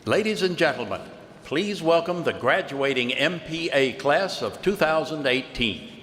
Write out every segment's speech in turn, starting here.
Ladies and gentlemen, please welcome the graduating MPA class of 2018.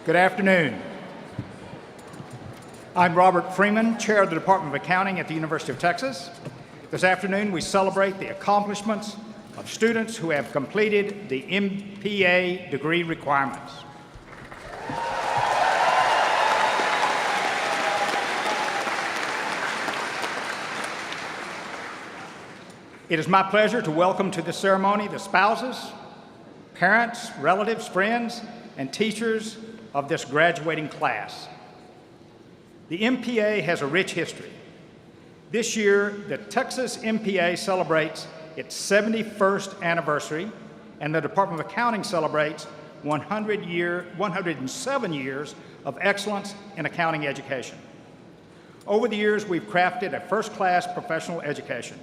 Good afternoon. I'm Robert Freeman, Chair of the Department of Accounting at the University of Texas. This afternoon, we celebrate the accomplishments of students who have completed the MPA degree requirements. It is my pleasure to welcome to this ceremony the spouses, parents, relatives, friends, and teachers of this graduating class. The MPA has a rich history. This year, the Texas MPA celebrates its 71st anniversary, and the Department of Accounting celebrates 107 years of excellence in accounting education. Over the years, we've crafted a first-class professional education.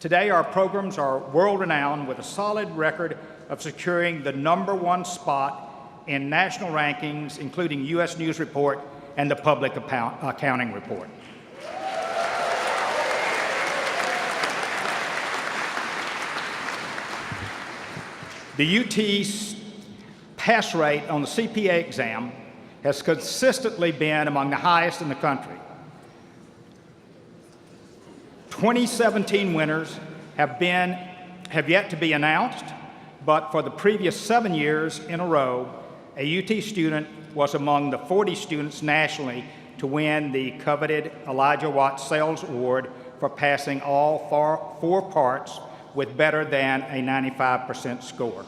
Today, our programs are world-renowned with a solid record of securing the #1 spot in national rankings, including U.S. News Report and the Public Accounting Report. The UT's pass rate on the CPA exam has consistently been among the highest in the country. 2017 winners have yet to be announced, but for the previous 7 years in a row, a UT student was among the 40 students nationally to win the coveted Elijah Watt Sales Award for passing all four parts with better than a 95% score.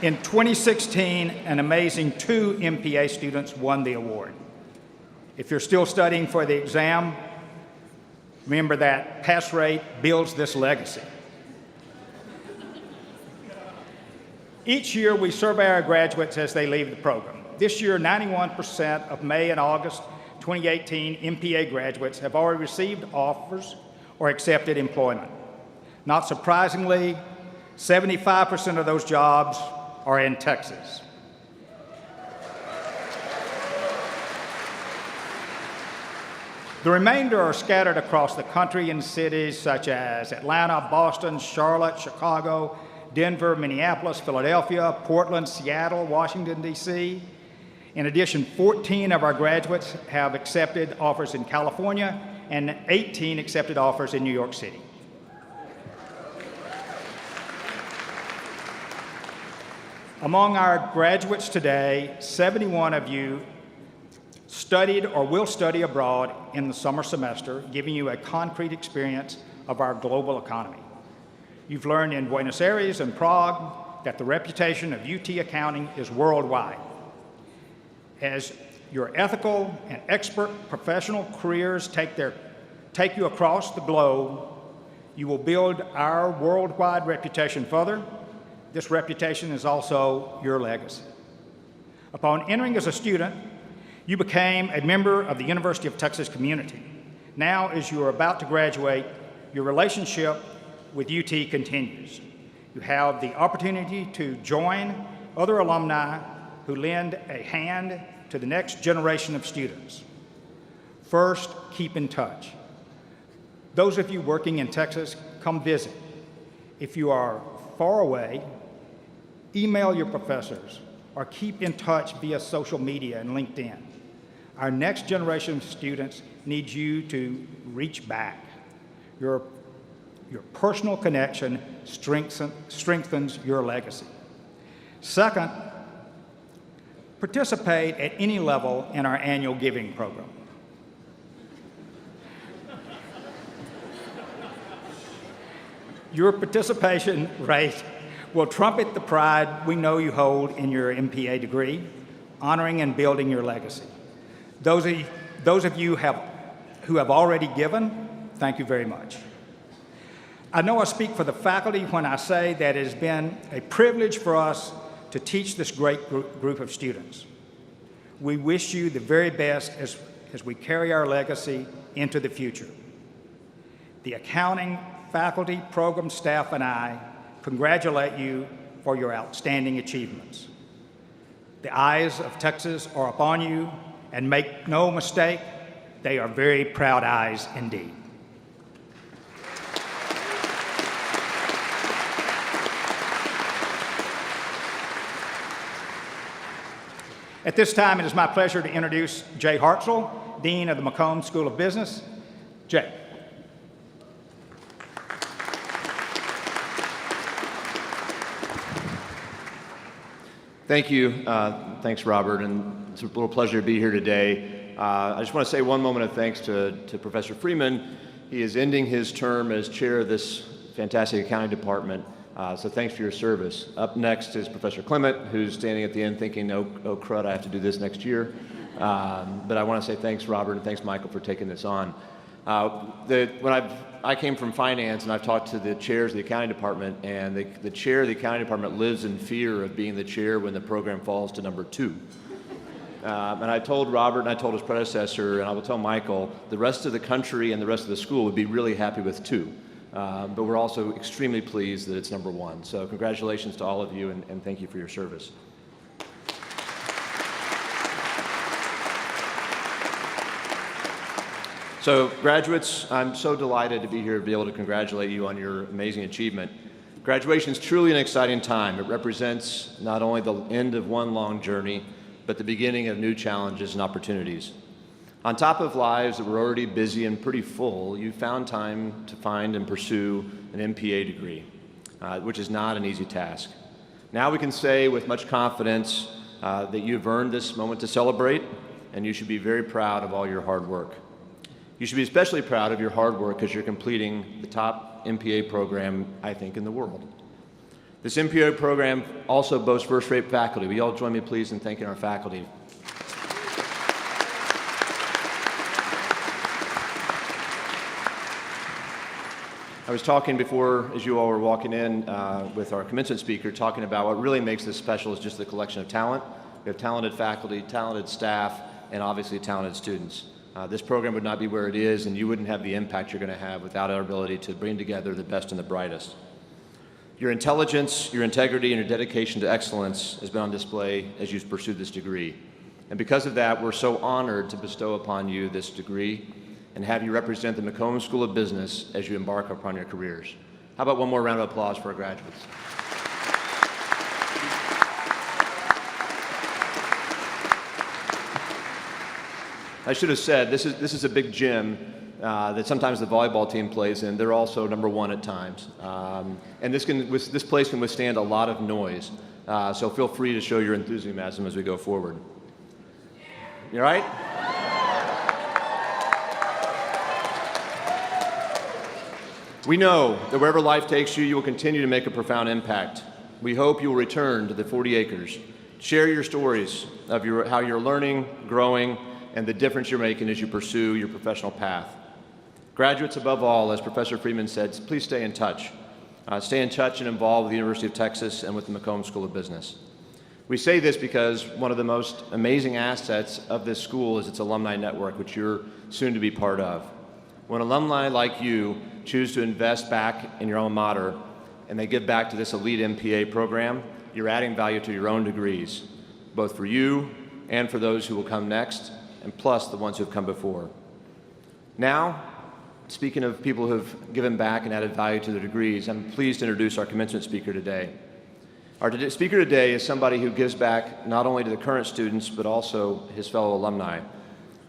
In 2016, an amazing 2 MPA students won the award. If you're still studying for the exam, remember that pass rate builds this legacy. Each year, we survey our graduates as they leave the program. This year, 91% of May and August 2018 MPA graduates have already received offers or accepted employment. Not surprisingly, 75% of those jobs are in Texas. The remainder are scattered across the country in cities such as Atlanta, Boston, Charlotte, Chicago, Denver, Minneapolis, Philadelphia, Portland, Seattle, Washington, D.C. In addition, 14 of our graduates have accepted offers in California and 18 accepted offers in New York City. Among our graduates today, 71 of you studied or will study abroad in the summer semester, giving you a concrete experience of our global economy. You've learned in Buenos Aires and Prague that the reputation of UT accounting is worldwide. As your ethical and expert professional careers take you across the globe, you will build our worldwide reputation further. This reputation is also your legacy. Upon entering as a student, you became a member of the University of Texas community. Now, as you are about to graduate, your relationship with UT continues. You have the opportunity to join other alumni who lend a hand to the next generation of students. First, keep in touch. Those of you working in Texas, come visit. If you are far away, email your professors or keep in touch via social media and LinkedIn. Our next generation of students needs you to reach back. Your personal connection strengthens your legacy. Second, participate at any level in our annual giving program. Your participation rate will trumpet the pride we know you hold in your MPA degree, honoring and building your legacy. Those of you who have already given, thank you very much. I know I speak for the faculty when I say that it has been a privilege for us to teach this great group of students. We wish you the very best as we carry our legacy into the future. The accounting, faculty, program staff, and I congratulate you for your outstanding achievements. The eyes of Texas are upon you, and make no mistake, they are very proud eyes indeed. At this time, it is my pleasure to introduce Jay Hartzell, Dean of the McCombs School of Business. Jay. Thank you. Thanks, Robert, and it's a little pleasure to be here today. I just want to say one moment of thanks to Professor Freeman. He is ending his term as chair of this fantastic accounting department, so thanks for your service. Up next is Professor Clement, who's standing at the end thinking, oh crud, I have to do this next year. But I want to say thanks, Robert, and thanks, Michael, for taking this on. When I came from finance, and I've talked to the chairs of the accounting department, and the chair of the accounting department lives in fear of being the chair when the program falls to number 2. And I told Robert and I told his predecessor, and I will tell Michael, the rest of the country and the rest of the school would be really happy with 2. But we're also extremely pleased that it's number 1. So congratulations to all of you, and thank you for your service. So graduates, I'm so delighted to be here to be able to congratulate you on your amazing achievement. Graduation is truly an exciting time. It represents not only the end of one long journey, but the beginning of new challenges and opportunities. On top of lives that were already busy and pretty full, you found time to find and pursue an MPA degree, which is not an easy task. Now we can say with much confidence that you've earned this moment to celebrate, and you should be very proud of all your hard work. You should be especially proud of your hard work because you're completing the top MPA program, I think, in the world. This MPA program also boasts first-rate faculty. Will you all join me, please, in thanking our faculty? I was talking before, as you all were walking in, with our commencement speaker, talking about what really makes this special is just the collection of talent. We have talented faculty, talented staff, and obviously talented students. This program would not be where it is, and you wouldn't have the impact you're going to have without our ability to bring together the best and the brightest. Your intelligence, your integrity, and your dedication to excellence has been on display as you've pursued this degree. And because of that, we're so honored to bestow upon you this degree and have you represent the McCombs School of Business as you embark upon your careers. How about one more round of applause for our graduates? I should have said, this is a big gym that sometimes the volleyball team plays in. They're also number 1 at times. And this place can withstand a lot of noise. So feel free to show your enthusiasm as we go forward. You all right? We know that wherever life takes you, you will continue to make a profound impact. We hope you will return to the 40 acres. Share your stories of how you're learning, growing, and the difference you're making as you pursue your professional path. Graduates, above all, as Professor Freeman said, please stay in touch. Stay in touch and involved with the University of Texas and with the McCombs School of Business. We say this because one of the most amazing assets of this school is its alumni network, which you're soon to be part of. When alumni like you choose to invest back in your alma mater and they give back to this elite MPA program, you're adding value to your own degrees, both for you and for those who will come next, and plus the ones who have come before. Now, speaking of people who have given back and added value to their degrees, I'm pleased to introduce our commencement speaker today. Our speaker today is somebody who gives back not only to the current students, but also his fellow alumni.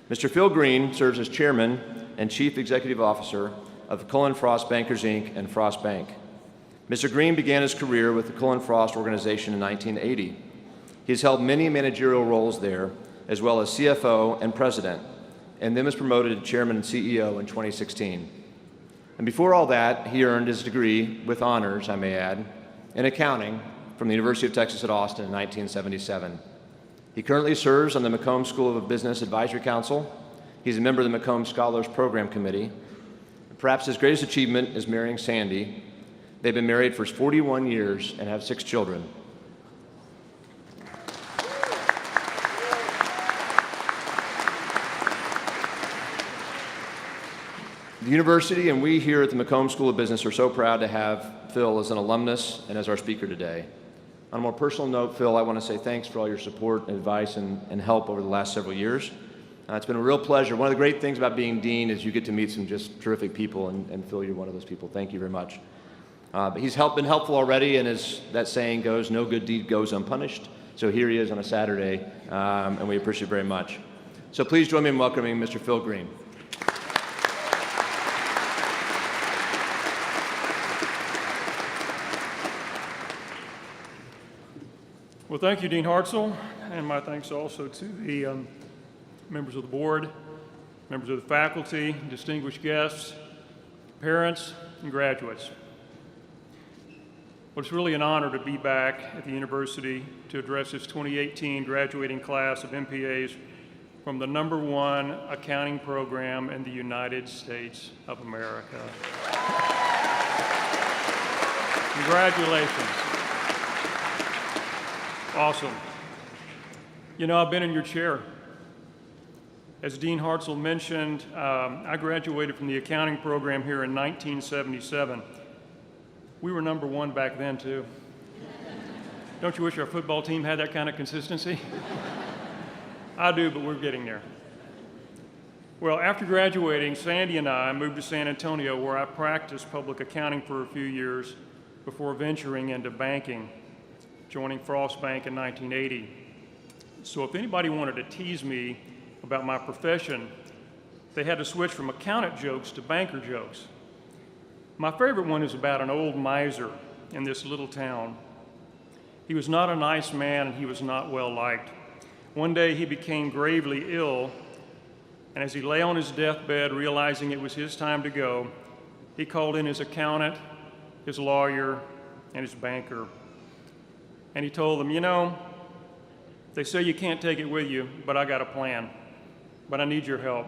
Mr. Phil Green serves as chairman and chief executive officer of Cullen Frost Bankers, Inc. and Frost Bank. Mr. Green began his career with the Cullen Frost organization in 1980. He has held many managerial roles there, as well as CFO and president, and then was promoted to chairman and CEO in 2016. And before all that, he earned his degree with honors, I may add, in accounting from the University of Texas at Austin in 1977. He currently serves on the McCombs School of Business Advisory Council. He's a member of the McCombs Scholars Program Committee. Perhaps his greatest achievement is marrying Sandy. They've been married for 41 years and have 6 children. The university and we here at the McCombs School of Business are so proud to have Phil as an alumnus and as our speaker today. On a more personal note, Phil, I want to say thanks for all your support and advice and help over the last several years. It's been a real pleasure. One of the great things about being dean is you get to meet some just terrific people, and Phil, you're one of those people. Thank you very much. But he's been helpful already, and as that saying goes, no good deed goes unpunished. So here he is on a Saturday, and we appreciate it very much. So please join me in welcoming Mr. Phil Green. Well, thank you, Dean Hartzell, and my thanks also to the members of the board, members of the faculty, distinguished guests, parents, and graduates. Well, it's really an honor to be back at the university to address this 2018 graduating class of MPAs from the #1 accounting program in the United States of America. Congratulations. Awesome. You know, I've been in your chair. As Dean Hartzell mentioned, I graduated from the accounting program here in 1977. We were #1 back then, too. Don't you wish our football team had that kind of consistency? I do, but we're getting there. Well, after graduating, Sandy and I moved to San Antonio, where I practiced public accounting for a few years before venturing into banking, joining Frost Bank in 1980. So if anybody wanted to tease me about my profession, they had to switch from accountant jokes to banker jokes. My favorite one is about an old miser in this little town. He was not a nice man, and he was not well liked. One day he became gravely ill, and as he lay on his deathbed, realizing it was his time to go, he called in his accountant, his lawyer, and his banker. And he told them, you know, they say you can't take it with you, but I got a plan, but I need your help.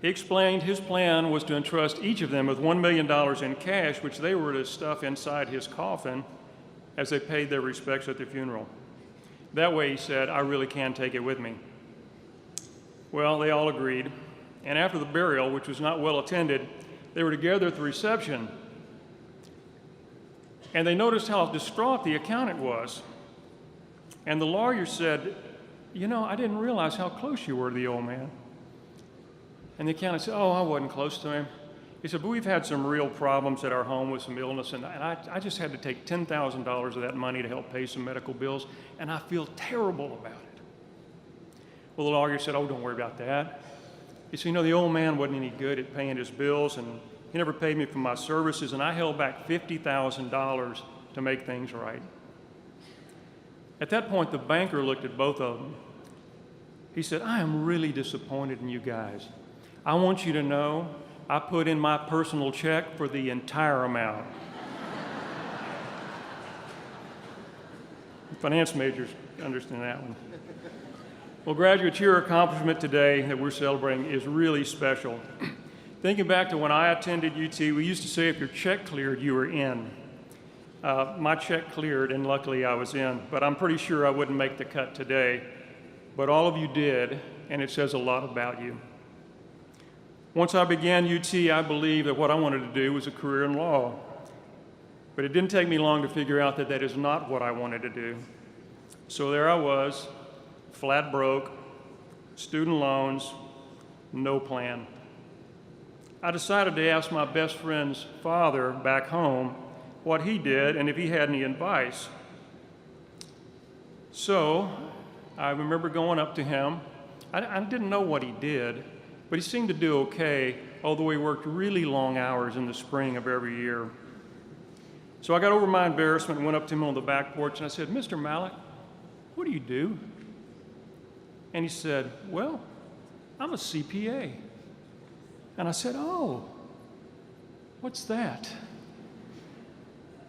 He explained his plan was to entrust each of them with $1 million in cash, which they were to stuff inside his coffin as they paid their respects at the funeral. That way, he said, I really can take it with me. Well, they all agreed, and after the burial, which was not well attended, they were together at the reception. And they noticed how distraught the accountant was. And the lawyer said, you know, I didn't realize how close you were to the old man. And the accountant said, oh, I wasn't close to him. He said, but we've had some real problems at our home with some illness, and I just had to take $10,000 of that money to help pay some medical bills, and I feel terrible about it. Well, the lawyer said, oh, don't worry about that. He said, you know, the old man wasn't any good at paying his bills, and he never paid me for my services, and I held back $50,000 to make things right. At that point, the banker looked at both of them. He said, I am really disappointed in you guys. I want you to know I put in my personal check for the entire amount. Finance majors understand that one. Well, graduates, your accomplishment today that we're celebrating is really special. Thinking back to when I attended UT, we used to say if your check cleared, you were in. My check cleared, and luckily I was in, but I'm pretty sure I wouldn't make the cut today. But all of you did, and it says a lot about you. Once I began UT, I believed that what I wanted to do was a career in law. But it didn't take me long to figure out that that is not what I wanted to do. So there I was, flat broke, student loans, no plan. I decided to ask my best friend's father back home what he did and if he had any advice. So I remember going up to him. I didn't know what he did, but he seemed to do okay, although he worked really long hours in the spring of every year. So I got over my embarrassment and went up to him on the back porch, and I said, Mr. Malik, what do you do? And he said, well, I'm a CPA. And I said, oh, what's that?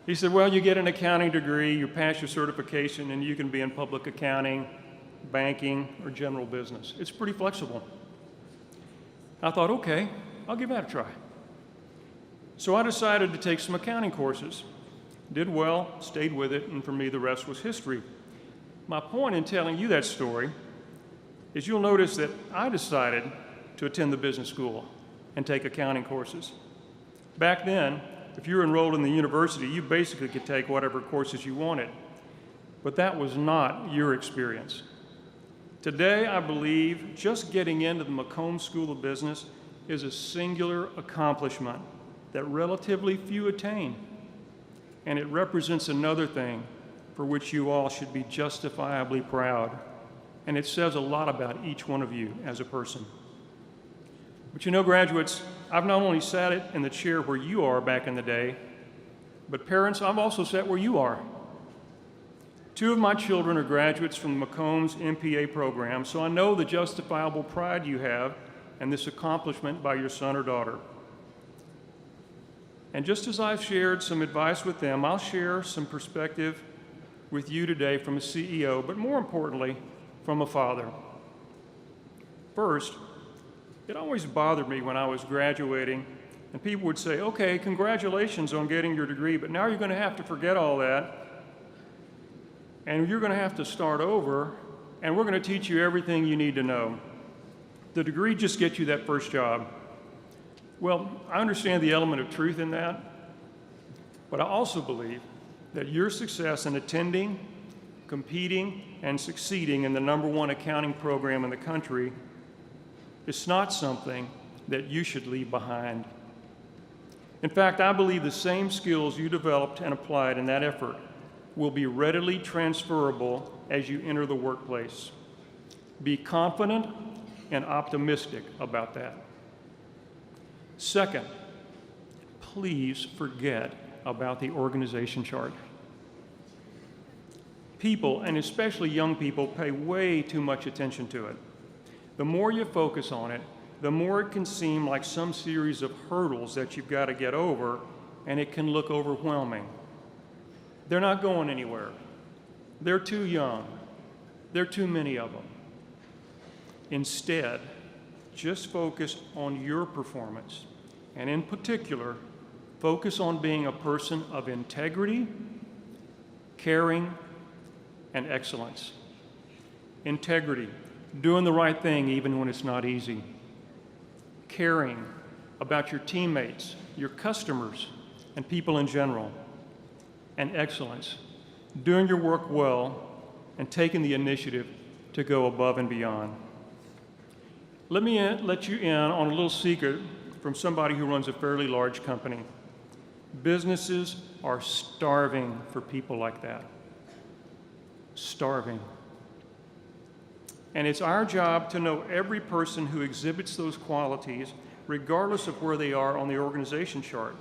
He said, well, you get an accounting degree, you pass your certification, and you can be in public accounting, banking, or general business. It's pretty flexible. I thought, okay, I'll give that a try. So I decided to take some accounting courses. Did well, stayed with it, and for me, the rest was history. My point in telling you that story is you'll notice that I decided to attend the business school and take accounting courses. Back then, if you were enrolled in the university, you basically could take whatever courses you wanted. But that was not your experience. Today, I believe just getting into the McCombs School of Business is a singular accomplishment that relatively few attain. And it represents another thing. for which you all should be justifiably proud. And it says a lot about each one of you as a person. But you know, graduates, I've not only sat in the chair where you are back in the day, but parents, I've also sat where you are. 2 of my children are graduates from the McCombs Mpa program, so I know the justifiable pride you have in this accomplishment by your son or daughter. And just as I've shared some advice with them, I'll share some perspective with you today from a CEO, but more importantly, from a father. First, it always bothered me when I was graduating and people would say, okay, congratulations on getting your degree, but now you're going to have to forget all that and you're going to have to start over and we're going to teach you everything you need to know. The degree just gets you that first job. Well, I understand the element of truth in that, but I also believe that your success in attending, competing, and succeeding in the #1 accounting program in the country is not something that you should leave behind. In fact, I believe the same skills you developed and applied in that effort will be readily transferable as you enter the workplace. Be confident and optimistic about that. Second, please forget about the organization chart. People, and especially young people, pay way too much attention to it. The more you focus on it, the more it can seem like some series of hurdles that you've got to get over, and it can look overwhelming. They're not going anywhere. They're too young. There are too many of them. Instead, just focus on your performance, and in particular, focus on being a person of integrity, caring, and excellence. Integrity, doing the right thing even when it's not easy. Caring about your teammates, your customers, and people in general. And excellence, doing your work well and taking the initiative to go above and beyond. Let me let you in on a little secret from somebody who runs a fairly large company. Businesses are starving for people like that. Starving. And it's our job to know every person who exhibits those qualities, regardless of where they are on the organization chart,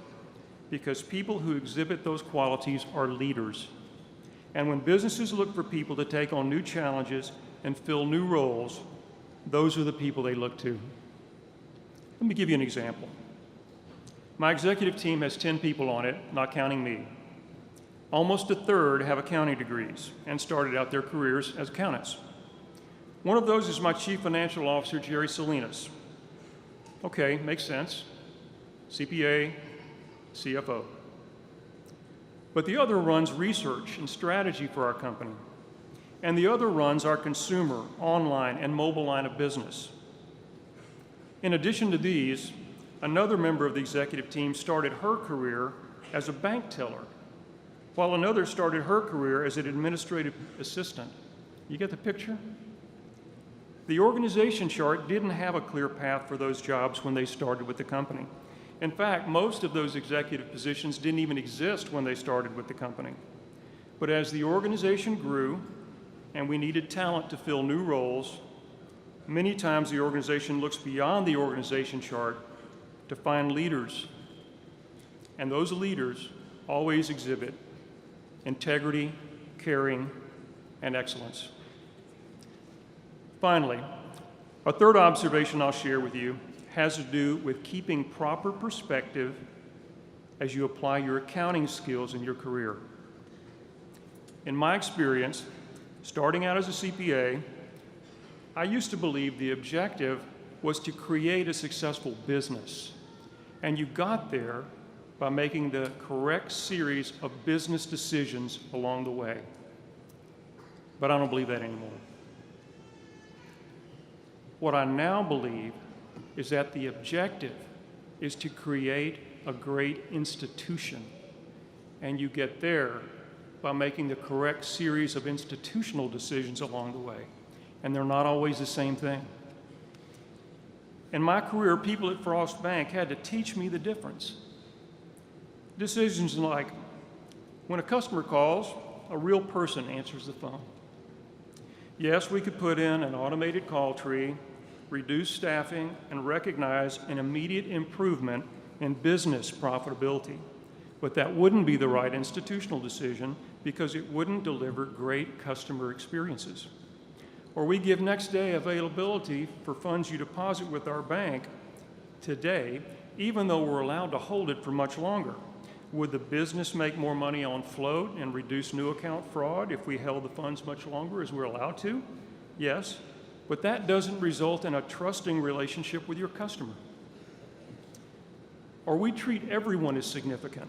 because people who exhibit those qualities are leaders. And when businesses look for people to take on new challenges and fill new roles, those are the people they look to. Let me give you an example. My executive team has 10 people on it, not counting me. Almost a third have accounting degrees and started out their careers as accountants. One of those is my Chief Financial Officer, Jerry Salinas. Okay, makes sense. CPA, CFO. But the other runs research and strategy for our company. And the other runs our consumer, online, and mobile line of business. In addition to these, another member of the executive team started her career as a bank teller, while another started her career as an administrative assistant. You get the picture? The organization chart didn't have a clear path for those jobs when they started with the company. In fact, most of those executive positions didn't even exist when they started with the company. But as the organization grew and we needed talent to fill new roles, many times the organization looks beyond the organization chart to find leaders. And those leaders always exhibit integrity, caring, and excellence. Finally, a third observation I'll share with you has to do with keeping proper perspective as you apply your accounting skills in your career. In my experience, starting out as a CPA, I used to believe the objective was to create a successful business. And you got there by making the correct series of business decisions along the way. But I don't believe that anymore. What I now believe is that the objective is to create a great institution. And you get there by making the correct series of institutional decisions along the way. And they're not always the same thing. In my career, people at Frost Bank had to teach me the difference. Decisions like, when a customer calls, a real person answers the phone. Yes, we could put in an automated call tree, reduce staffing, and recognize an immediate improvement in business profitability. But that wouldn't be the right institutional decision because it wouldn't deliver great customer experiences. Or we give next day availability for funds you deposit with our bank today, even though we're allowed to hold it for much longer. Would the business make more money on float and reduce new account fraud if we held the funds much longer as we're allowed to? Yes, but that doesn't result in a trusting relationship with your customer. Or we treat everyone as significant,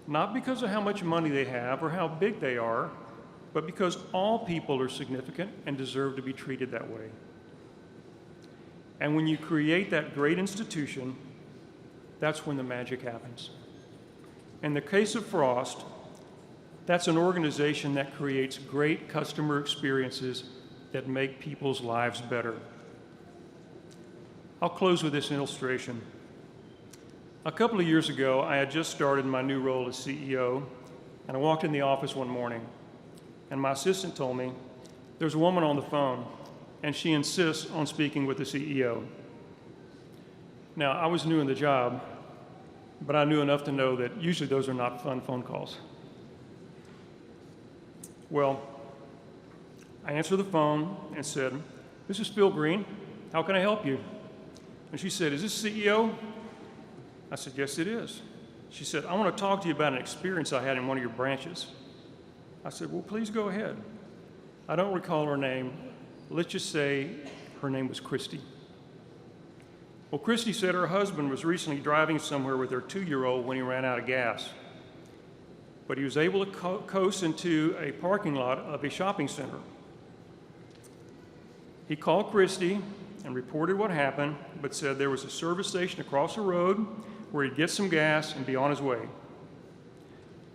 not because of how much money they have or how big they are, but because all people are significant and deserve to be treated that way. And when you create that great institution, that's when the magic happens. In the case of Frost, that's an organization that creates great customer experiences that make people's lives better. I'll close with this illustration. A couple of years ago, I had just started my new role as CEO, and I walked in the office one morning, and my assistant told me, "There's a woman on the phone, and she insists on speaking with the CEO." Now, I was new in the job, but I knew enough to know that usually those are not fun phone calls. Well, I answered the phone and said, "This is Phil Green. How can I help you?" And she said, "Is this CEO?" I said, "Yes, it is." She said, "I want to talk to you about an experience I had in one of your branches." I said, "Well, please go ahead." I don't recall her name. Let's just say her name was Christy. Well, Christy said her husband was recently driving somewhere with their 2-year-old when he ran out of gas. But he was able to coast into a parking lot of a shopping center. He called Christy and reported what happened, but said there was a service station across the road where he'd get some gas and be on his way.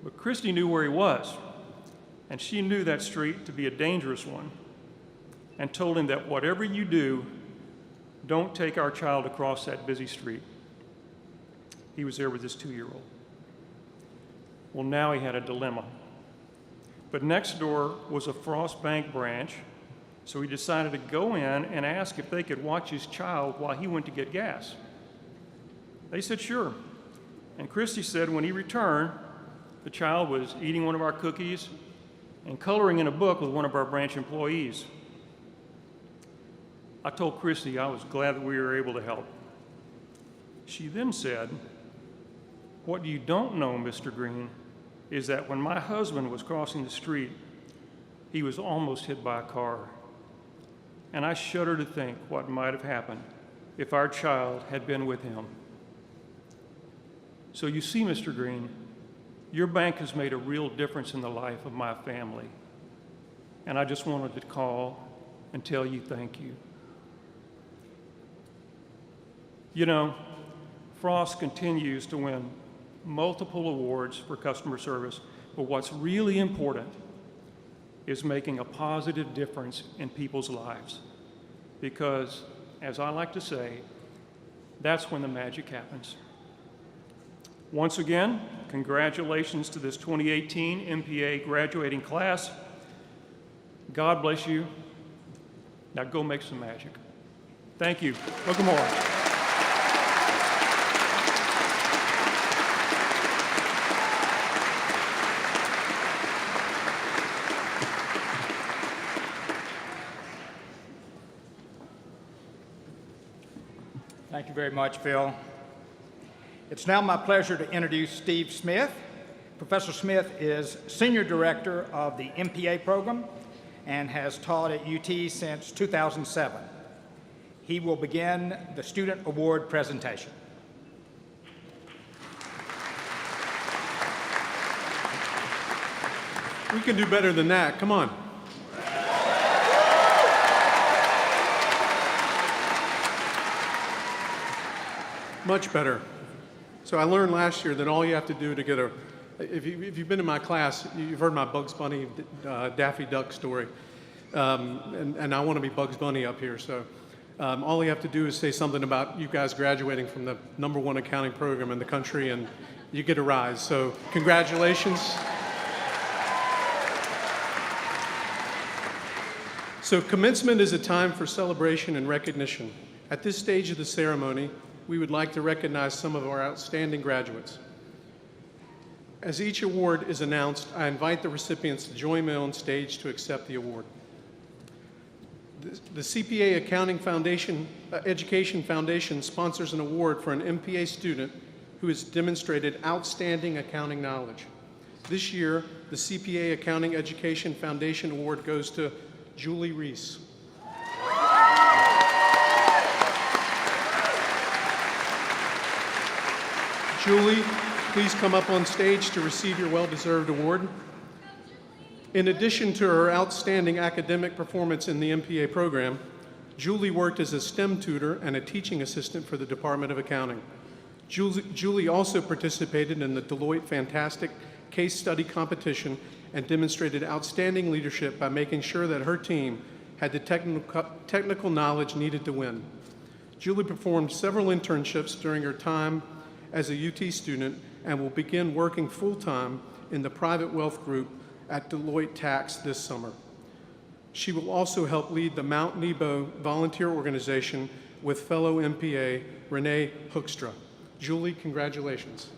But Christy knew where he was, and she knew that street to be a dangerous one, and told him that whatever you do, don't take our child across that busy street. He was there with his 2-year-old. Well, now he had a dilemma. But next door was a Frost Bank branch, so he decided to go in and ask if they could watch his child while he went to get gas. They said sure. And Christy said when he returned, the child was eating one of our cookies and coloring in a book with one of our branch employees. I told Christy I was glad that we were able to help. She then said, "What you don't know, Mr. Green, is that when my husband was crossing the street, he was almost hit by a car. And I shudder to think what might have happened if our child had been with him." So you see, Mr. Green, your bank has made a real difference in the life of my family. And I just wanted to call and tell you thank you. You know, Frost continues to win multiple awards for customer service, but what's really important is making a positive difference in people's lives. Because, as I like to say, that's when the magic happens. Once again, congratulations to this 2018 MPA graduating class. God bless you. Now go make some magic. Thank you. Welcome on. Thank you very much, Phil. It's now my pleasure to introduce Steve Smith. Professor Smith is Senior Director of the MPA program and has taught at UT since 2007. He will begin the Student Award presentation. We can do better than that. Come on. Much better. So I learned last year that all you have to do to get if you've been in my class, you've heard my Bugs Bunny, Daffy Duck story. And I want to be Bugs Bunny up here. So all you have to do is say something about you guys graduating from the #1 accounting program in the country, and you get a rise. So congratulations. So commencement is a time for celebration and recognition. At this stage of the ceremony, we would like to recognize some of our outstanding graduates. As each award is announced, I invite the recipients to join me on stage to accept the award. The CPA Accounting Foundation, Education Foundation sponsors an award for an MPA student who has demonstrated outstanding accounting knowledge. This year, the CPA Accounting Education Foundation Award goes to Julie Reese. Julie, please come up on stage to receive your well-deserved award. In addition to her outstanding academic performance in the MPA program, Julie worked as a STEM tutor and a teaching assistant for the Department of Accounting. Julie also participated in the Deloitte Fantastic Case Study Competition and demonstrated outstanding leadership by making sure that her team had the technical knowledge needed to win. Julie performed several internships during her time as a UT student and will begin working full-time in the private wealth group at Deloitte Tax this summer. She will also help lead the Mount Nebo volunteer organization with fellow MPA Renee Hoekstra. Julie, congratulations.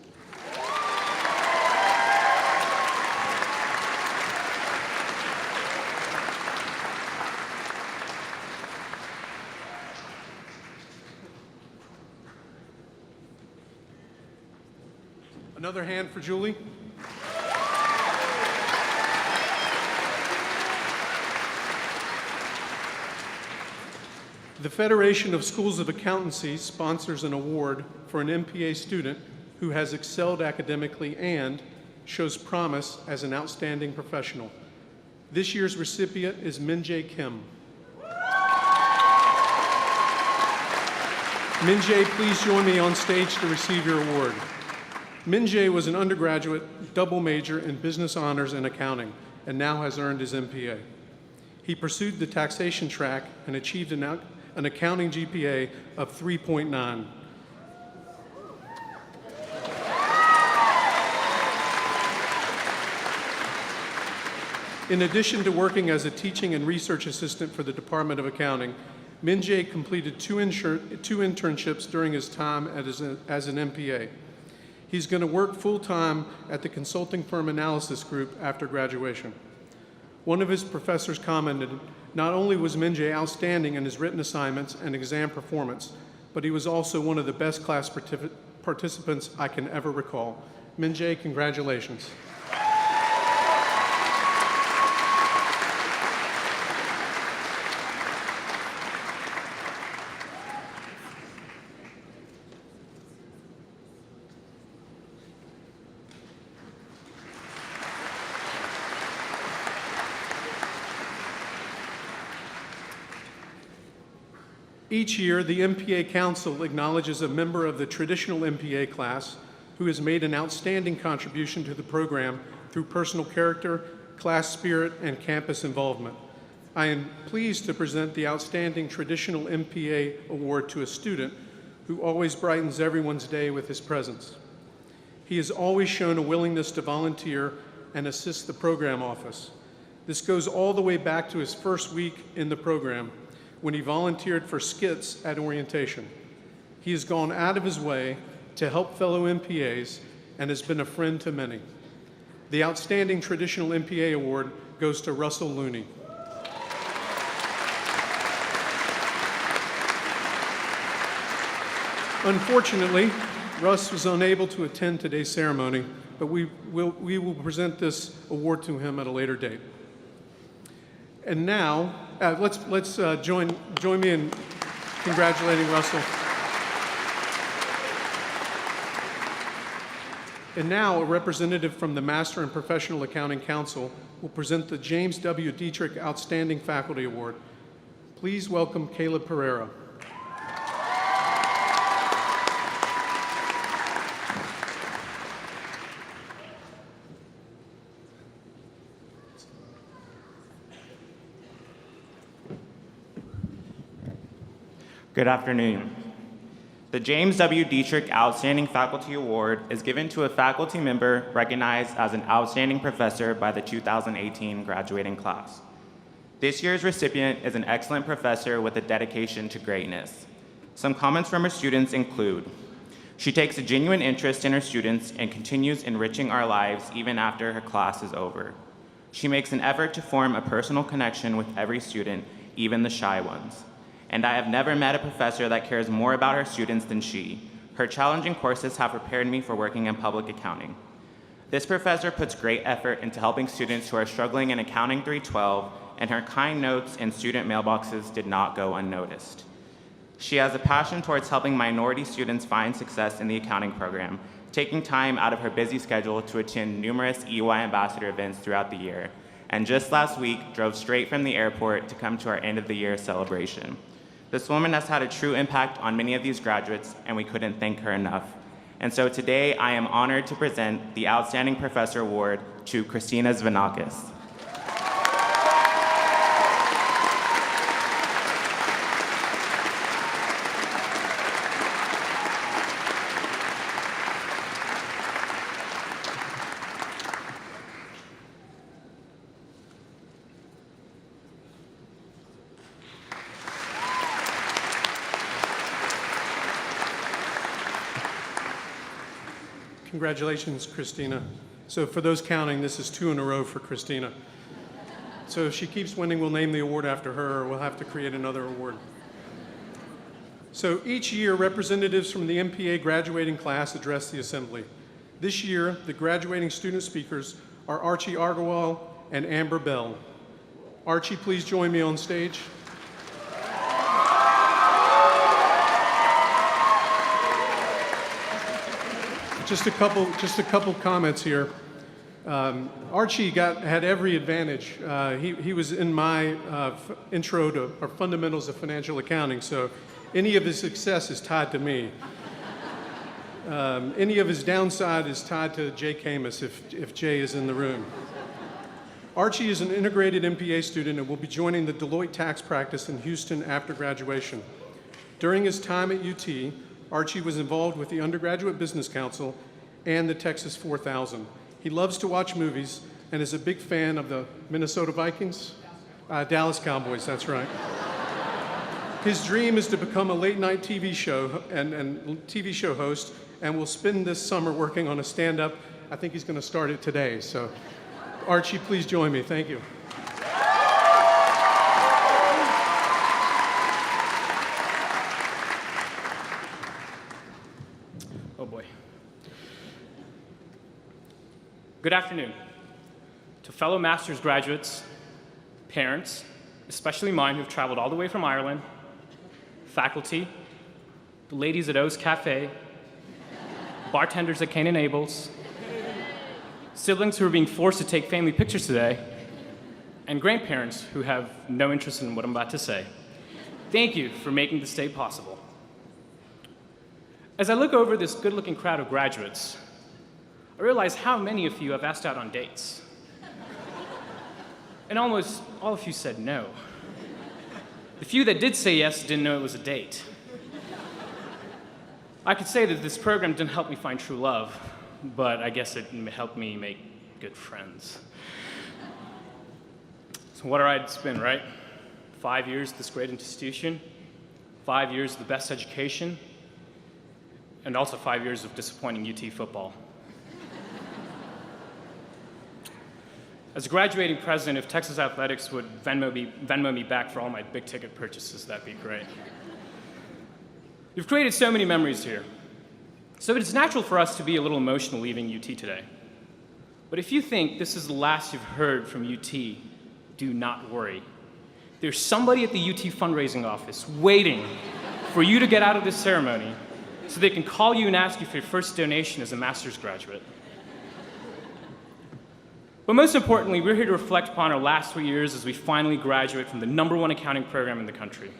Another hand for Julie. The Federation of Schools of Accountancy sponsors an award for an MPA student who has excelled academically and shows promise as an outstanding professional. This year's recipient is Minjae Kim. Minjae, please join me on stage to receive your award. Minjae was an undergraduate double major in business honors and accounting and now has earned his MPA. He pursued the taxation track and achieved an accounting GPA of 3.9. In addition to working as a teaching and research assistant for the Department of Accounting, Minjae completed two internships during his time as an MPA. He's going to work full-time at the consulting firm Analysis Group after graduation. One of his professors commented, not only was Minjae outstanding in his written assignments and exam performance, but he was also one of the best class participants I can ever recall. Minjae, congratulations. Each year, the MPA Council acknowledges a member of the traditional MPA class who has made an outstanding contribution to the program through personal character, class spirit, and campus involvement. I am pleased to present the Outstanding Traditional MPA Award to a student who always brightens everyone's day with his presence. He has always shown a willingness to volunteer and assist the program office. This goes all the way back to his first week in the program, when he volunteered for skits at orientation. He has gone out of his way to help fellow MPAs and has been a friend to many. The Outstanding Traditional MPA Award goes to Russell Looney. Unfortunately, Russ was unable to attend today's ceremony, but we will present this award to him at a later date. And now, let's join me in congratulating Russell. And now, a representative from the Master and Professional Accounting Council will present the James W. Dietrich Outstanding Faculty Award. Please welcome Caleb Pereira. Good afternoon. The James W. Dietrich Outstanding Faculty Award is given to a faculty member recognized as an outstanding professor by the 2018 graduating class. This year's recipient is an excellent professor with a dedication to greatness. Some comments from her students include, she takes a genuine interest in her students and continues enriching our lives even after her class is over. She makes an effort to form a personal connection with every student, even the shy ones. And I have never met a professor that cares more about her students than she. Her challenging courses have prepared me for working in public accounting. This professor puts great effort into helping students who are struggling in Accounting 312, and her kind notes in student mailboxes did not go unnoticed. She has a passion towards helping minority students find success in the accounting program, taking time out of her busy schedule to attend numerous EY Ambassador events throughout the year, and just last week drove straight from the airport to come to our end of the year celebration. This woman has had a true impact on many of these graduates, and we couldn't thank her enough. And so today I am honored to present the Outstanding Professor Award to Christina Zvanakis. Congratulations, Christina. So for those counting, this is 2 in a row for Christina. So if she keeps winning, we'll name the award after her, or we'll have to create another award. So each year, representatives from the Mpa graduating class address the assembly. This year, the graduating student speakers are Archie Argawal and Amber Bell. Archie, please join me on stage. Just a couple comments here. Archie had every advantage. He was in my intro to our fundamentals of financial accounting, so any of his success is tied to me. Any of his downside is tied to Jay Camus if Jay is in the room. Archie is an integrated MPA student and will be joining the Deloitte tax practice in Houston after graduation. During his time at UT, Archie was involved with the Undergraduate Business Council and the Texas 4000. He loves to watch movies and is a big fan of the Minnesota Vikings, Dallas Cowboys, that's right. His dream is to become a late-night TV show and TV show host, and will spend this summer working on a stand-up. I think he's going to start it today. So, Archie, please join me. Thank you. Oh boy. Good afternoon to fellow master's graduates, parents, especially mine who've traveled all the way from Ireland, faculty, the ladies at O's Cafe, bartenders at Cain and Abel's, siblings who are being forced to take family pictures today, and grandparents who have no interest in what I'm about to say. Thank you for making this day possible. As I look over this good-looking crowd of graduates, I realize how many of you have asked out on dates. And almost all of you said no. The few that did say yes didn't know it was a date. I could say that this program didn't help me find true love, but I guess it helped me make good friends. So what a ride it's been, right? 5 years at this great institution, 5 years of the best education, and also 5 years of disappointing UT football. As a graduating president, if Texas Athletics would Venmo me back for all my big-ticket purchases, that'd be great. You've created so many memories here, so it's natural for us to be a little emotional leaving UT today. But if you think this is the last you've heard from UT, do not worry. There's somebody at the UT fundraising office waiting for you to get out of this ceremony so they can call you and ask you for your first donation as a master's graduate. But most importantly, we're here to reflect upon our last 3 years as we finally graduate from the #1 accounting program in the country.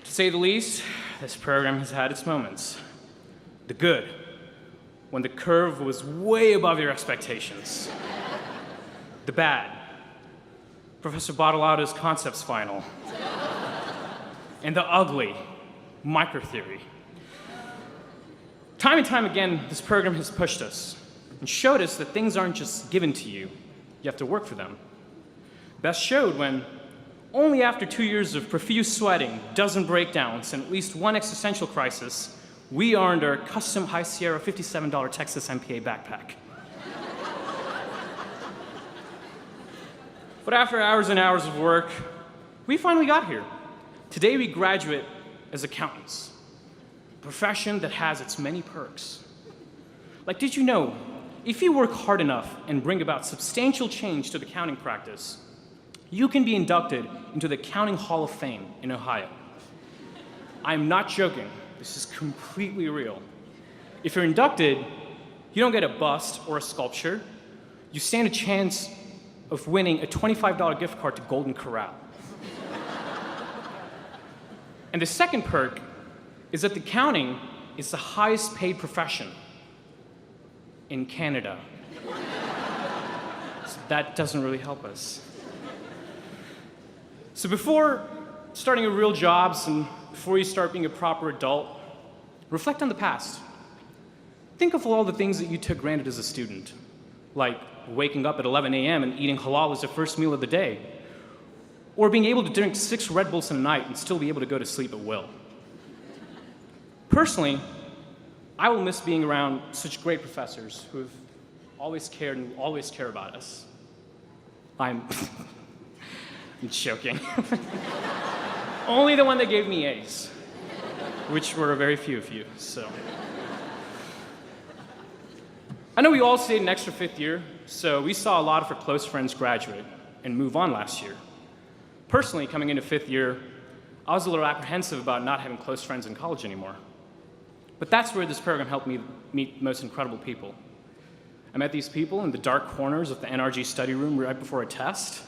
To say the least, this program has had its moments. The good, when the curve was way above your expectations. The bad, Professor Bottolado's concepts final. And the ugly, microtheory. Time and time again, this program has pushed us, and showed us that things aren't just given to you. You have to work for them. Best showed when, only after 2 years of profuse sweating, dozen breakdowns, and at least one existential crisis, we earned our custom High Sierra $57 Texas MPA backpack. But after hours and hours of work, we finally got here. Today we graduate as accountants, a profession that has its many perks. Like, did you know, if you work hard enough and bring about substantial change to the accounting practice, you can be inducted into the Accounting Hall of Fame in Ohio. I'm not joking. This is completely real. If you're inducted, you don't get a bust or a sculpture. You stand a chance of winning a $25 gift card to Golden Corral. And the second perk is that accounting is the highest paid profession in Canada. So that doesn't really help us. So before starting a real jobs and before you start being a proper adult, reflect on the past. Think of all the things that you took granted as a student, like waking up at 11 a.m. and eating halal as the first meal of the day, or being able to drink 6 Red Bulls in a night and still be able to go to sleep at will. Personally, I will miss being around such great professors who have always cared and will always care about us. I'm joking. Only the one that gave me A's, which were very few of you, so. I know we all stayed an extra 5th year, so we saw a lot of our close friends graduate and move on last year. Personally, coming into 5th year, I was a little apprehensive about not having close friends in college anymore. But that's where this program helped me meet the most incredible people. I met these people in the dark corners of the NRG study room right before a test.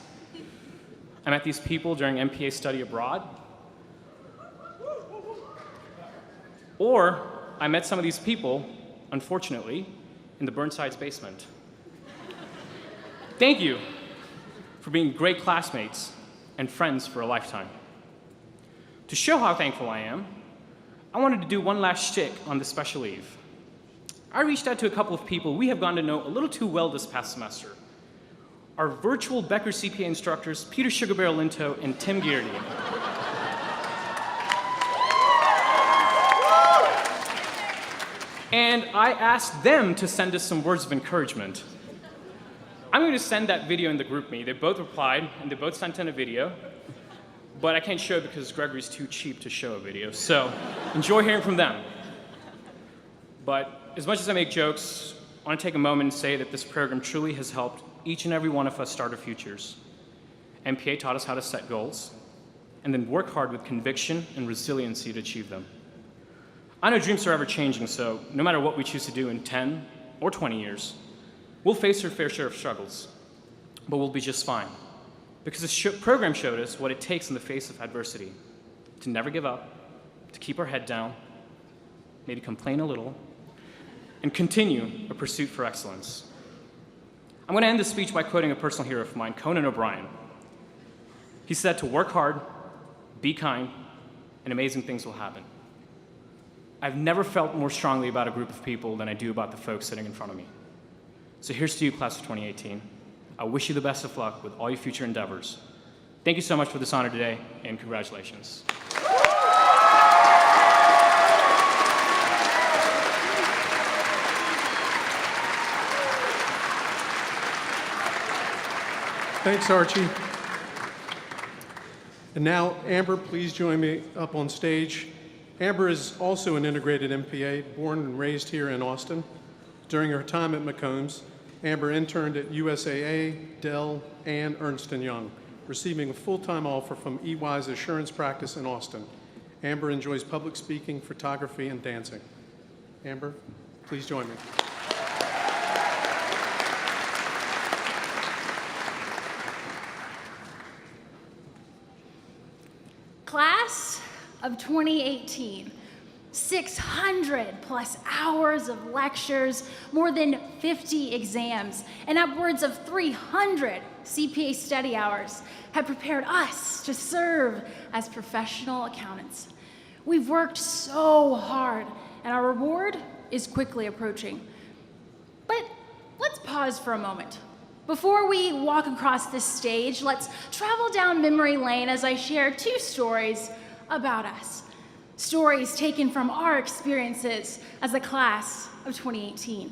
I met these people during MPA study abroad. Or I met some of these people, unfortunately, in the Burnside's basement. Thank you for being great classmates and friends for a lifetime. To show how thankful I am, I wanted to do one last shtick on this special eve. I reached out to a couple of people we have gotten to know a little too well this past semester. Our virtual Becker CPA instructors, Peter Sugarbarrel Linto and Tim Geardy. And I asked them to send us some words of encouragement. I'm going to send that video in the group me. They both replied, and they both sent in a video. But I can't show it because Gregory's too cheap to show a video. So enjoy hearing from them. But as much as I make jokes, I want to take a moment and say that this program truly has helped each and every one of us start our futures. MPA taught us how to set goals, and then work hard with conviction and resiliency to achieve them. I know dreams are ever changing, so no matter what we choose to do in 10 or 20 years, we'll face our fair share of struggles, but we'll be just fine. Because this program showed us what it takes in the face of adversity, to never give up, to keep our head down, maybe complain a little, and continue a pursuit for excellence. I'm going to end this speech by quoting a personal hero of mine, Conan O'Brien. He said to work hard, be kind, and amazing things will happen. I've never felt more strongly about a group of people than I do about the folks sitting in front of me. So here's to you, class of 2018. I wish you the best of luck with all your future endeavors. Thank you so much for this honor today, and congratulations. Thanks, Archie. And now, Amber, please join me up on stage. Amber is also an integrated MPA, born and raised here in Austin. During her time at McCombs, Amber interned at USAA, Dell, and Ernst & Young, receiving a full-time offer from EY's assurance practice in Austin. Amber enjoys public speaking, photography, and dancing. Amber, please join me. Class of 2018, 600 plus hours of lectures, more than 50 exams, and upwards of 300 CPA study hours have prepared us to serve as professional accountants. We've worked so hard, and our reward is quickly approaching. But pause for a moment. Before we walk across this stage, let's travel down memory lane as I share 2 stories about us. Stories taken from our experiences as the class of 2018.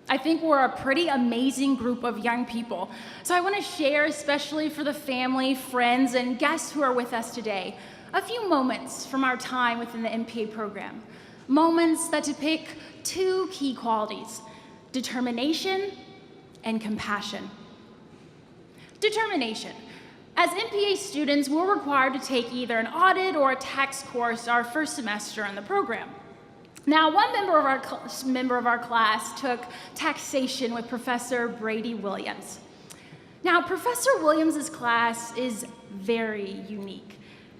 I think we're a pretty amazing group of young people. So I want to share, especially for the family, friends, and guests who are with us today, a few moments from our time within the MPA program. Moments that depict 2 key qualities: determination and compassion. Determination. As MPA students, we're required to take either an audit or a tax course our first semester in the program. Now, one member of our class took taxation with Professor Brady Williams. Now, Professor Williams's class is very unique.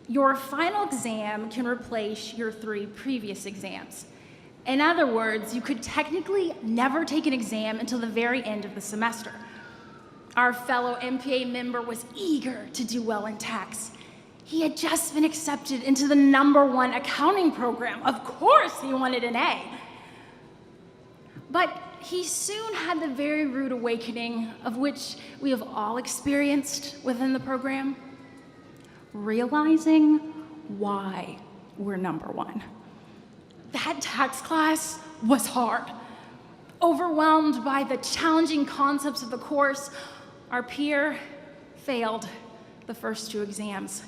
Your final exam can replace your 3 previous exams. In other words, you could technically never take an exam until the very end of the semester. Our fellow MPA member was eager to do well in tax. He had just been accepted into the #1 accounting program. Of course he wanted an A. But he soon had the very rude awakening of which we have all experienced within the program, realizing why we're #1. That tax class was hard. Overwhelmed by the challenging concepts of the course, our peer failed the first 2 exams.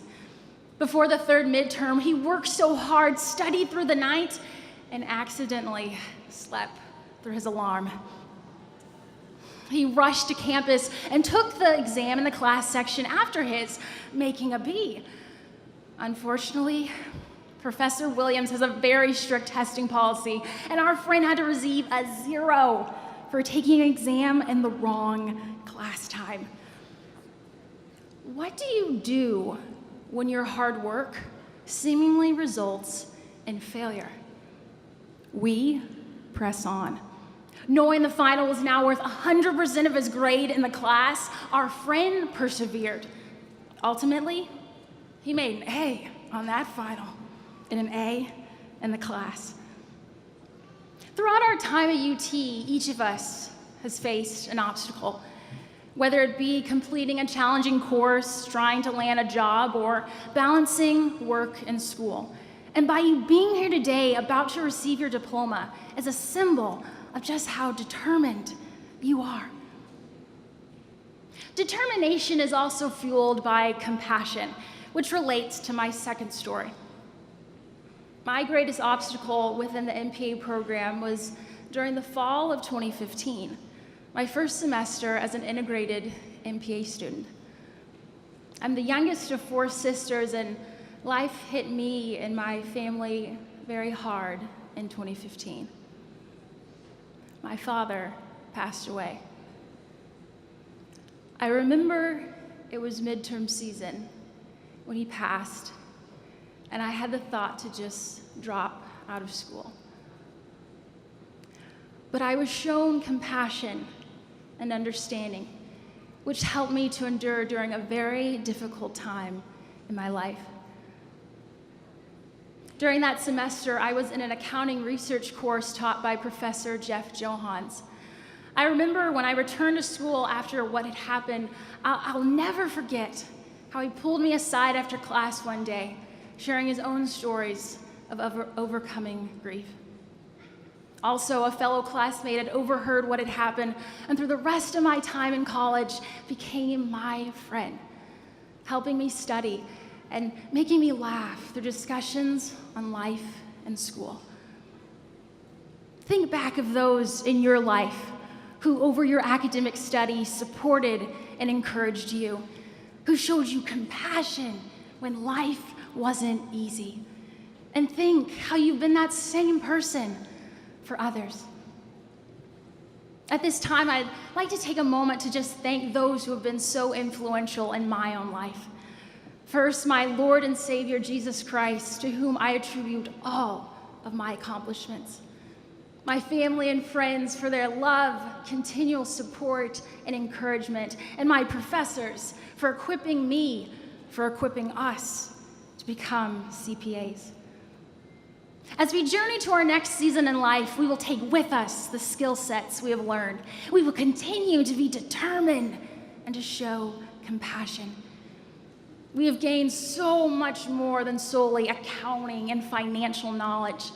Before the 3rd midterm, he worked so hard, studied through the night, and accidentally slept through his alarm. He rushed to campus and took the exam in the class section after his, making a B. Unfortunately, Professor Williams has a very strict testing policy, and our friend had to receive a 0 for taking an exam in the wrong class time. What do you do when your hard work seemingly results in failure? We press on. Knowing the final was now worth 100% of his grade in the class, our friend persevered. Ultimately, he made an A on that final and an A in the class. Throughout our time at UT, each of us has faced an obstacle, whether it be completing a challenging course, trying to land a job, or balancing work and school. And by you being here today, about to receive your diploma, is a symbol of just how determined you are. Determination is also fueled by compassion, which relates to my second story. My greatest obstacle within the MPA program was during the fall of 2015, my first semester as an integrated MPA student. I'm the youngest of 4 sisters, and life hit me and my family very hard in 2015. My father passed away. I remember it was midterm season when he passed, and I had the thought to just drop out of school. But I was shown compassion and understanding, which helped me to endure during a very difficult time in my life. During that semester, I was in an accounting research course taught by Professor Jeff Johans. I remember when I returned to school after what had happened, I'll never forget how he pulled me aside after class one day, sharing his own stories of overcoming grief. Also, a fellow classmate had overheard what had happened, and through the rest of my time in college became my friend, helping me study and making me laugh through discussions on life and school. Think back of those in your life who, over your academic studies, supported and encouraged you, who showed you compassion when life wasn't easy. And think how you've been that same person for others. At this time, I'd like to take a moment to just thank those who have been so influential in my own life. First, my Lord and Savior, Jesus Christ, to whom I attribute all of my accomplishments. My family and friends for their love, continual support, and encouragement. And my professors for equipping me, for equipping us to become CPAs. As we journey to our next season in life, we will take with us the skill sets we have learned. We will continue to be determined and to show compassion. We have gained so much more than solely accounting and financial knowledge.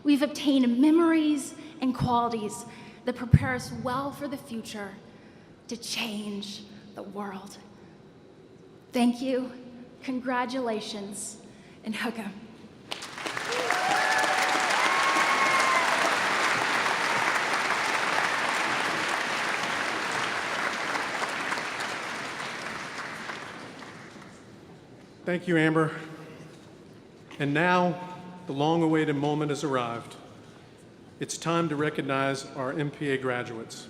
We've obtained memories and qualities that prepare us well for the future to change the world. Thank you, congratulations, and hook 'em. Thank you, Amber. And now, the long-awaited moment has arrived. It's time to recognize our MPA graduates.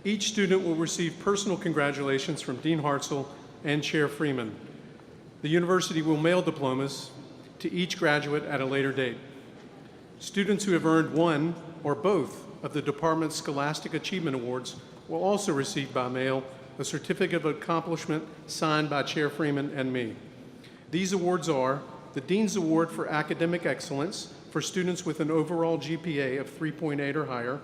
Each student will receive personal congratulations from Dean Hartzell and Chair Freeman. The university will mail diplomas to each graduate at a later date. Students who have earned one or both of the department's Scholastic Achievement Awards will also receive by mail a certificate of accomplishment signed by Chair Freeman and me. These awards are the Dean's Award for Academic Excellence for students with an overall GPA of 3.8 or higher,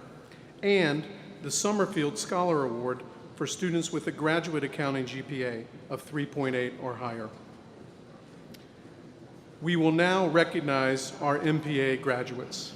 and the Summerfield Scholar Award for students with a graduate accounting GPA of 3.8 or higher. We will now recognize our MPA graduates.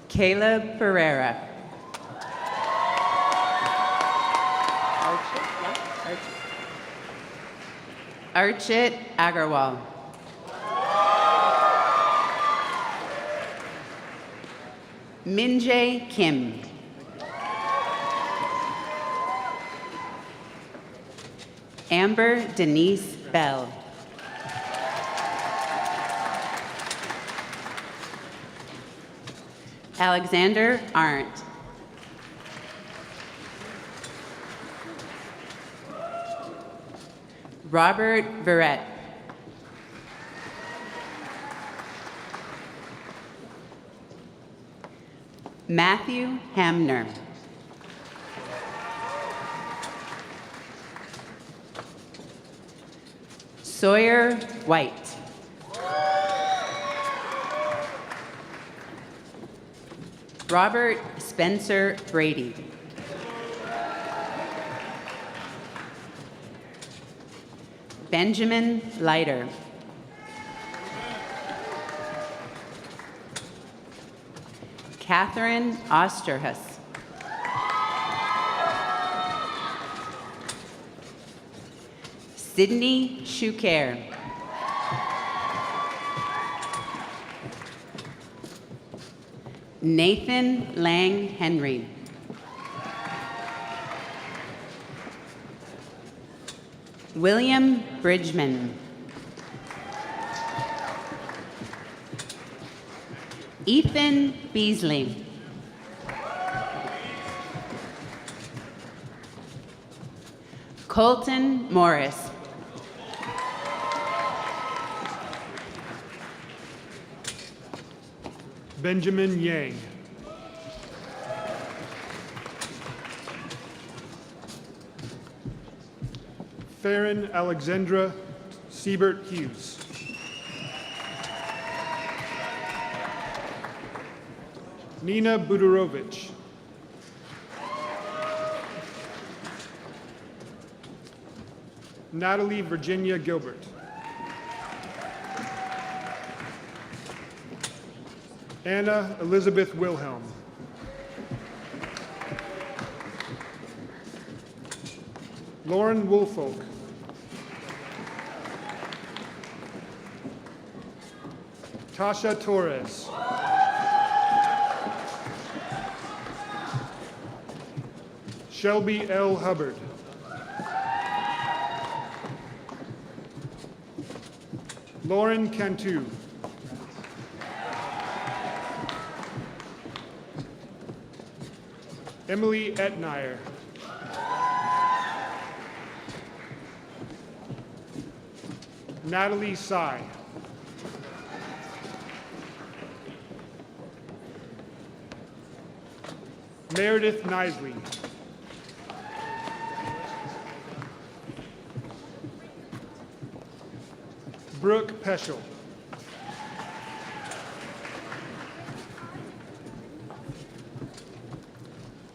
Caleb Pereira. Archit Agarwal. Minjae Kim. Amber Denise Bell. Alexander Arndt. Robert Verrett. Matthew Hamner. Sawyer White. Robert Spencer Brady. Benjamin Leiter. Catherine Osterhus. Sydney Shukair. Nathan Lang Henry. William Bridgman. Ethan Beasley. Colton Morris. Benjamin Yang. Farron Alexandra Siebert Hughes. Nina Budurovich. Natalie Virginia Gilbert. Anna Elizabeth Wilhelm. Lauren Woolfolk. Tasha Torres. Shelby L. Hubbard. Lauren Cantu. Emily Etnier. Natalie Sy. Meredith Nisley. Brooke Peschel.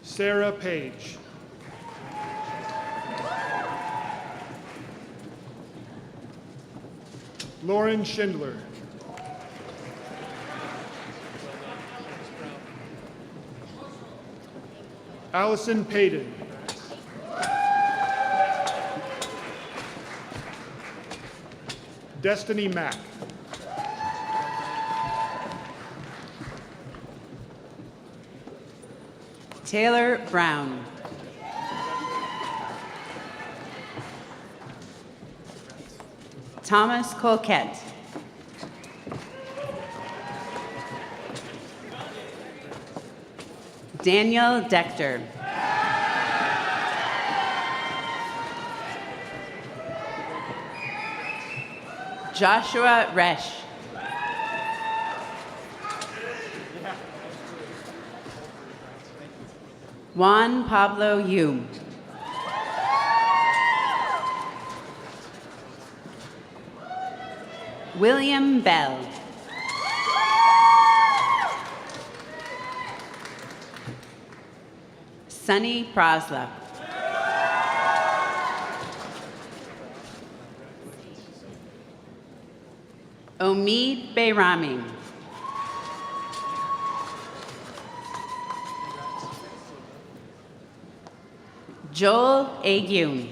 Sarah Page. Lauren Schindler. Allison Payton. Destiny Mack. Taylor Brown. Thomas Colquette. Daniel Dechter. Joshua Resch. Juan Pablo Yu. William Bell. Sunny Prosla. Omid Bayrami. Joel Agun.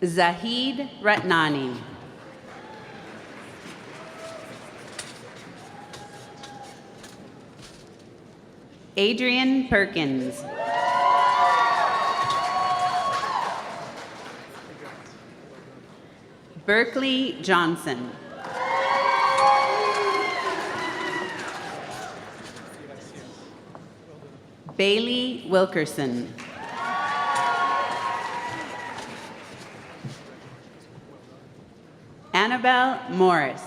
Zahid Ratnani. Adrian Perkins. Berkeley Johnson. Bailey Wilkerson. Annabelle Morris.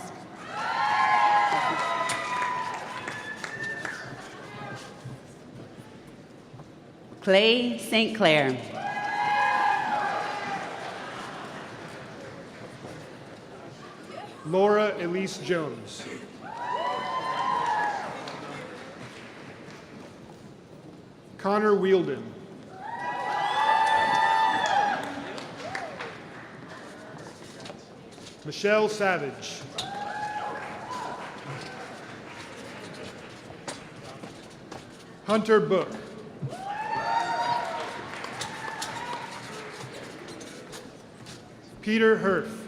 Clay St. Clair. Laura Elise Jones. Connor Wielden. Michelle Savage. Hunter Book. Peter Herf.